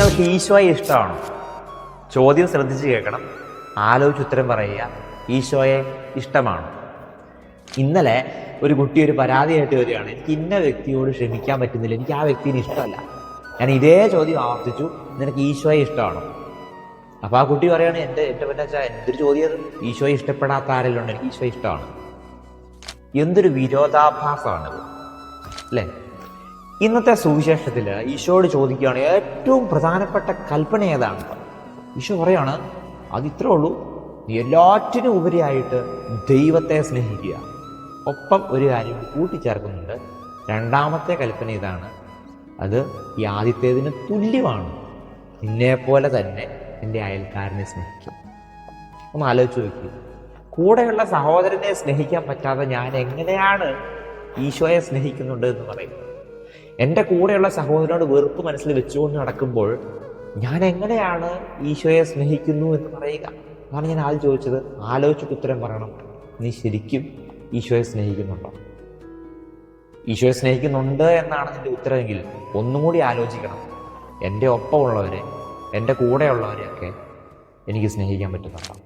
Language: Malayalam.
നിങ്ങൾക്ക് ഈശോയെ ഇഷ്ടമാണോ? ചോദ്യം ശ്രദ്ധിച്ച് കേൾക്കണം, ആലോചിച്ച് ഉത്തരം പറയുക. ഈശോയെ ഇഷ്ടമാണോ? ഇന്നലെ ഒരു കുട്ടി ഒരു പരാതിയായിട്ട് വരികയാണ്, എനിക്ക് ഇന്ന വ്യക്തിയോട് ക്ഷമിക്കാൻ പറ്റുന്നില്ല, എനിക്ക് ആ വ്യക്തിനെ ഇഷ്ടമല്ല. ഞാൻ ഇതേ ചോദ്യം ആവർത്തിച്ചു, നിനക്ക് ഈശോയെ ഇഷ്ടമാണോ? അപ്പോൾ ആ കുട്ടി പറയുകയാണ്, എൻ്റെ പറ്റാ എന്തൊരു ചോദ്യം അത്, ഈശോയെ ഇഷ്ടപ്പെടാത്ത ആരെല്ലാം ഉണ്ട്, എനിക്ക് ഈശോയെ ഇഷ്ടമാണ്. എന്തൊരു വിരോധാഭാസമാണിത് അല്ലേ? ഇന്നത്തെ സുവിശേഷത്തിൽ ഈശോയോട് ചോദിക്കുകയാണ് ഏറ്റവും പ്രധാനപ്പെട്ട കൽപ്പന ഏതാണ്? ഈശോ പറയാണ്, അതിത്രേ ഉള്ളൂ, നീ എല്ലാറ്റിനും ഉപരിയായിട്ട് ദൈവത്തെ സ്നേഹിക്കുക. ഒപ്പം ഒരു കാര്യം കൂട്ടിച്ചേർക്കുന്നുണ്ട്, രണ്ടാമത്തെ കൽപ്പന ഇതാണ്, അത് ഈ ആദ്യത്തേതിന് തുല്യമാണ്, നിന്നെപ്പോലെ തന്നെ നിന്റെ അയൽക്കാരനെ സ്നേഹിക്കും. ഒന്ന് ആലോചിച്ച് നോക്കി, കൂടെയുള്ള സഹോദരനെ സ്നേഹിക്കാൻ പറ്റാതെ ഞാൻ എങ്ങനെയാണ് ഈശോയെ സ്നേഹിക്കുന്നുണ്ട് എന്ന് പറയുന്നത്? എൻ്റെ കൂടെയുള്ള സഹോദരനോട് വെറുപ്പ് മനസ്സിൽ വെച്ചുകൊണ്ട് നടക്കുമ്പോൾ ഞാൻ എങ്ങനെയാണ് ഈശോയെ സ്നേഹിക്കുന്നു എന്ന് പറയുക? അതാണ് ഞാൻ ആദ്യം ചോദിച്ചത്. ആലോചിച്ചിട്ട് ഉത്തരം പറയണം. നീ ശരിക്കും ഈശോയെ സ്നേഹിക്കുന്നുണ്ടോ? ഈശോയെ സ്നേഹിക്കുന്നുണ്ട് എന്നാണ് നിന്റെ ഉത്തരമെങ്കിൽ ഒന്നും കൂടി ആലോചിക്കണം, എൻ്റെ ഒപ്പമുള്ളവരെ, എൻ്റെ കൂടെയുള്ളവരെയൊക്കെ എനിക്ക് സ്നേഹിക്കാൻ പറ്റുന്നുണ്ടോ?